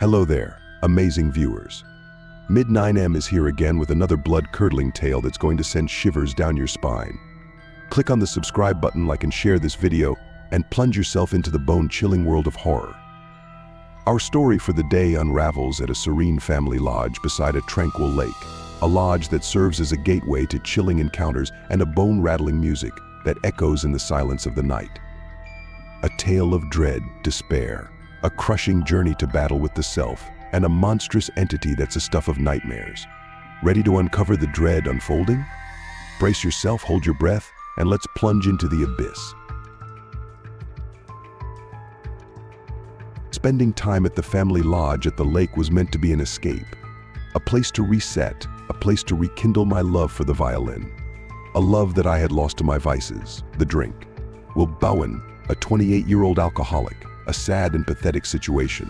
Hello there, amazing viewers. Mid9M is here again with another blood-curdling tale that's going to send shivers down your spine. Click on the subscribe button, like and share this video, and plunge yourself into the bone-chilling world of horror. Our story for the day unravels at a serene family lodge beside a tranquil lake, a lodge that serves as a gateway to chilling encounters and a bone-rattling music that echoes in the silence of the night. A tale of dread, despair, a crushing journey to battle with the self, and a monstrous entity that's a stuff of nightmares. Ready to uncover the dread unfolding? Brace yourself, hold your breath, and let's plunge into the abyss. Spending time at the family lodge at the lake was meant to be an escape, a place to reset, a place to rekindle my love for the violin, a love that I had lost to my vices, the drink. Will Bowen, a 28-year-old alcoholic, a sad and pathetic situation.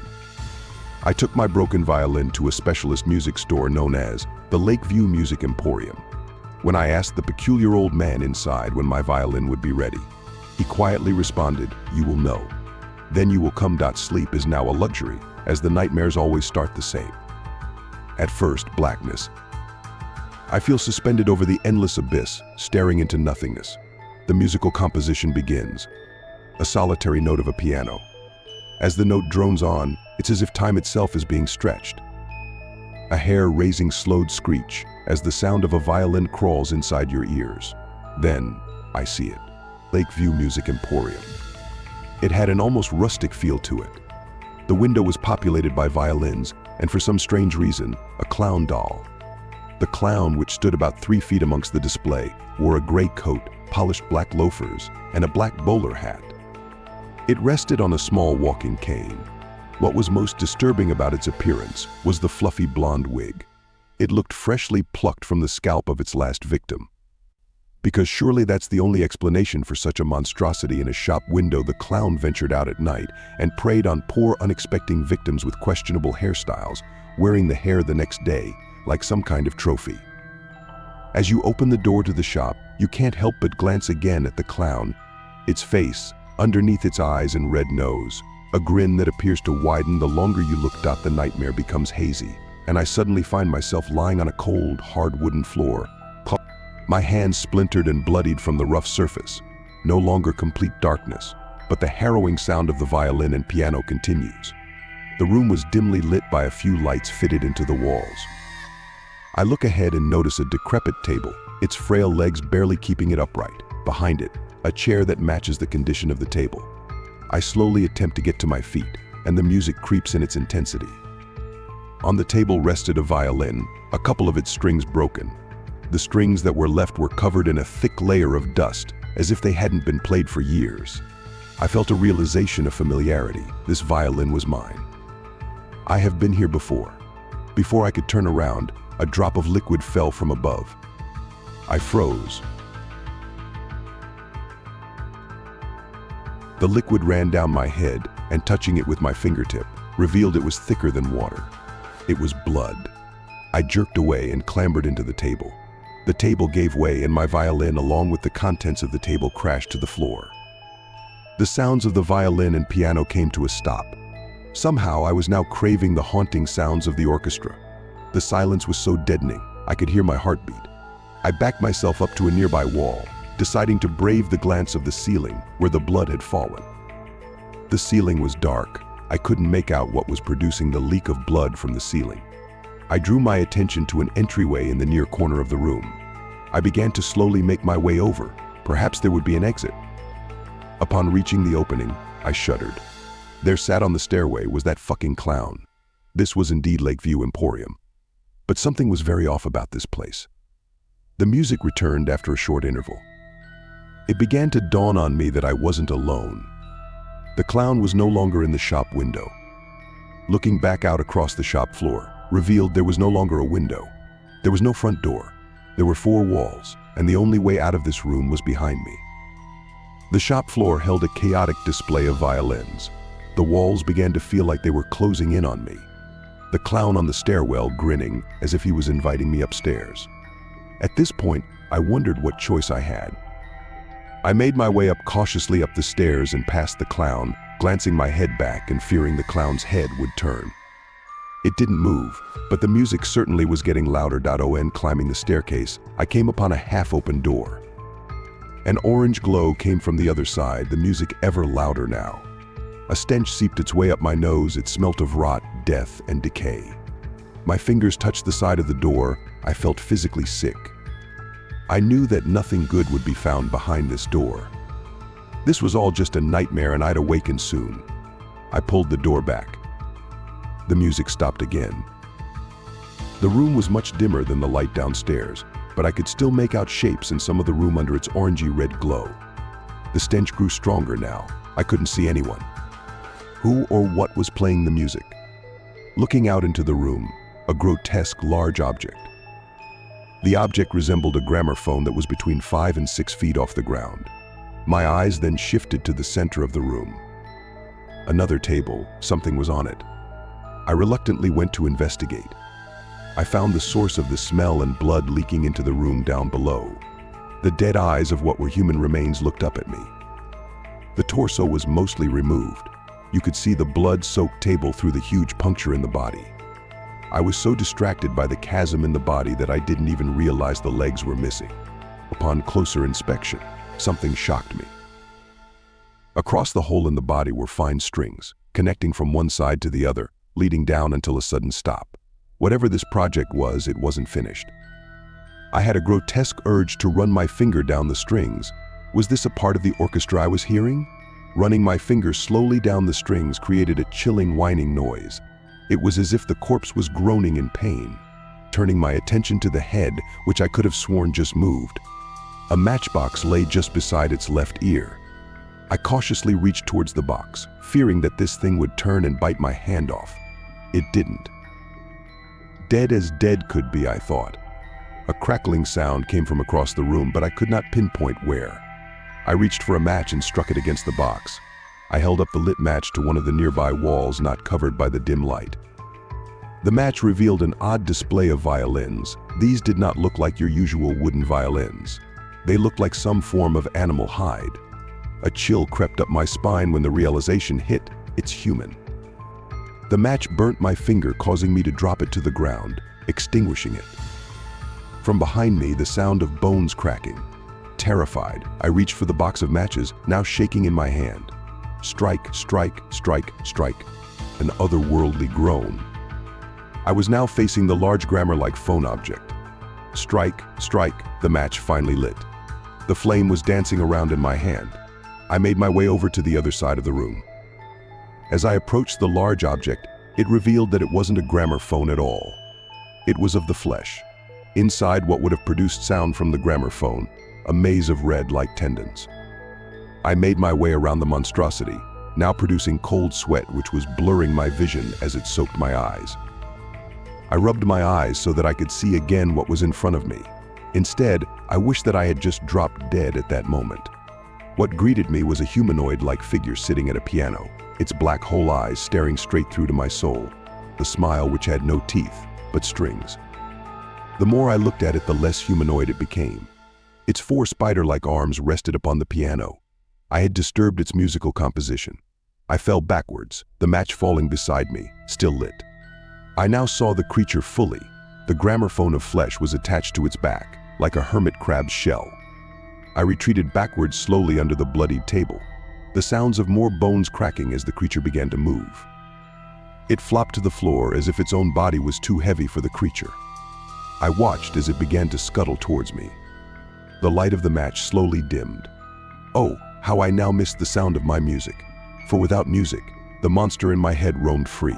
I took my broken violin to a specialist music store known as the Lakeview Music Emporium. When I asked the peculiar old man inside when my violin would be ready, he quietly responded, "You will know. Then you will come. Sleep is now a luxury, as the nightmares always start the same." At first, blackness. I feel suspended over the endless abyss, staring into nothingness. The musical composition begins. A solitary note of a piano. As the note drones on, it's as if time itself is being stretched. A hair-raising slowed screech as the sound of a violin crawls inside your ears. Then, I see it. Lakeview Music Emporium. It had an almost rustic feel to it. The window was populated by violins, and for some strange reason, a clown doll. The clown, which stood about 3 feet amongst the display, wore a gray coat, polished black loafers, and a black bowler hat. It rested on a small walking cane. What was most disturbing about its appearance was the fluffy blonde wig. It looked freshly plucked from the scalp of its last victim. Because surely that's the only explanation for such a monstrosity in a shop window, the clown ventured out at night and preyed on poor, unexpected victims with questionable hairstyles, wearing the hair the next day like some kind of trophy. As you open the door to the shop, you can't help but glance again at the clown, its face, underneath its eyes and red nose, a grin that appears to widen the longer you look. The nightmare becomes hazy, and I suddenly find myself lying on a cold, hard wooden floor. My hands splintered and bloodied from the rough surface. No longer complete darkness, but the harrowing sound of the violin and piano continues. The room was dimly lit by a few lights fitted into the walls. I look ahead and notice a decrepit table, its frail legs barely keeping it upright. Behind it, a chair that matches the condition of the table. I slowly attempt to get to my feet, and the music creeps in its intensity. On the table rested a violin, a couple of its strings broken. The strings that were left were covered in a thick layer of dust, as if they hadn't been played for years. I felt a realization of familiarity. This violin was mine. I have been here before. Before I could turn around, a drop of liquid fell from above. I froze. The liquid ran down my head, and touching it with my fingertip, revealed it was thicker than water. It was blood. I jerked away and clambered into the table. The table gave way, and my violin, along with the contents of the table, crashed to the floor. The sounds of the violin and piano came to a stop. Somehow, I was now craving the haunting sounds of the orchestra. The silence was so deadening, I could hear my heartbeat. I backed myself up to a nearby wall, deciding to brave the glance of the ceiling where the blood had fallen. The ceiling was dark. I couldn't make out what was producing the leak of blood from the ceiling. I drew my attention to an entryway in the near corner of the room. I began to slowly make my way over. Perhaps there would be an exit. Upon reaching the opening, I shuddered. There sat on the stairway was that fucking clown. This was indeed Lakeview Emporium. But something was very off about this place. The music returned after a short interval. It began to dawn on me that I wasn't alone. The clown was no longer in the shop window. Looking back out across the shop floor, revealed there was no longer a window. There was no front door. There were 4 walls, and the only way out of this room was behind me. The shop floor held a chaotic display of violins. The walls began to feel like they were closing in on me. The clown on the stairwell grinning as if he was inviting me upstairs. At this point, I wondered what choice I had. I made my way cautiously up the stairs and past the clown, glancing my head back and fearing the clown's head would turn. It didn't move, but the music certainly was getting louder. Climbing the staircase, I came upon a half-open door. An orange glow came from the other side, the music ever louder now. A stench seeped its way up my nose. It smelt of rot, death, and decay. My fingers touched the side of the door. I felt physically sick. I knew that nothing good would be found behind this door. This was all just a nightmare and I'd awaken soon. I pulled the door back. The music stopped again. The room was much dimmer than the light downstairs, but I could still make out shapes in some of the room under its orangey-red glow. The stench grew stronger now. I couldn't see anyone. Who or what was playing the music? Looking out into the room, a grotesque large object. The object resembled a gramophone that was between 5 and 6 feet off the ground. My eyes then shifted to the center of the room. Another table, something was on it. I reluctantly went to investigate. I found the source of the smell and blood leaking into the room down below. The dead eyes of what were human remains looked up at me. The torso was mostly removed. You could see the blood-soaked table through the huge puncture in the body. I was so distracted by the chasm in the body that I didn't even realize the legs were missing. Upon closer inspection, something shocked me. Across the hole in the body were fine strings, connecting from one side to the other, leading down until a sudden stop. Whatever this project was, it wasn't finished. I had a grotesque urge to run my finger down the strings. Was this a part of the orchestra I was hearing? Running my finger slowly down the strings created a chilling whining noise. It was as if the corpse was groaning in pain. Turning my attention to the head, which I could have sworn just moved. A matchbox lay just beside its left ear. I cautiously reached towards the box, fearing that this thing would turn and bite my hand off. It didn't. Dead as dead could be, I thought. A crackling sound came from across the room, but I could not pinpoint where. I reached for a match and struck it against the box. I held up the lit match to one of the nearby walls not covered by the dim light. The match revealed an odd display of violins. These did not look like your usual wooden violins. They looked like some form of animal hide. A chill crept up my spine when the realization hit, it's human. The match burnt my finger, causing me to drop it to the ground, extinguishing it. From behind me, the sound of bones cracking. Terrified, I reached for the box of matches, now shaking in my hand. Strike, strike, strike, strike. An otherworldly groan. I was now facing the large grammar-like phone object. Strike, strike, the match finally lit. The flame was dancing around in my hand. I made my way over to the other side of the room. As I approached the large object, it revealed that it wasn't a gramophone at all. It was of the flesh. Inside what would have produced sound from the gramophone, a maze of red like tendons. I made my way around the monstrosity, now producing cold sweat which was blurring my vision as it soaked my eyes. I rubbed my eyes so that I could see again what was in front of me. Instead, I wished that I had just dropped dead at that moment. What greeted me was a humanoid-like figure sitting at a piano, its black hole eyes staring straight through to my soul, the smile which had no teeth, but strings. The more I looked at it, the less humanoid it became. Its 4 spider-like arms rested upon the piano. I had disturbed its musical composition. I fell backwards, the match falling beside me, still lit. I now saw the creature fully. The gramophone of flesh was attached to its back, like a hermit crab's shell. I retreated backwards slowly under the bloodied table, the sounds of more bones cracking as the creature began to move. It flopped to the floor as if its own body was too heavy for the creature. I watched as it began to scuttle towards me. The light of the match slowly dimmed. Oh, how I now missed the sound of my music. For without music, the monster in my head roamed free.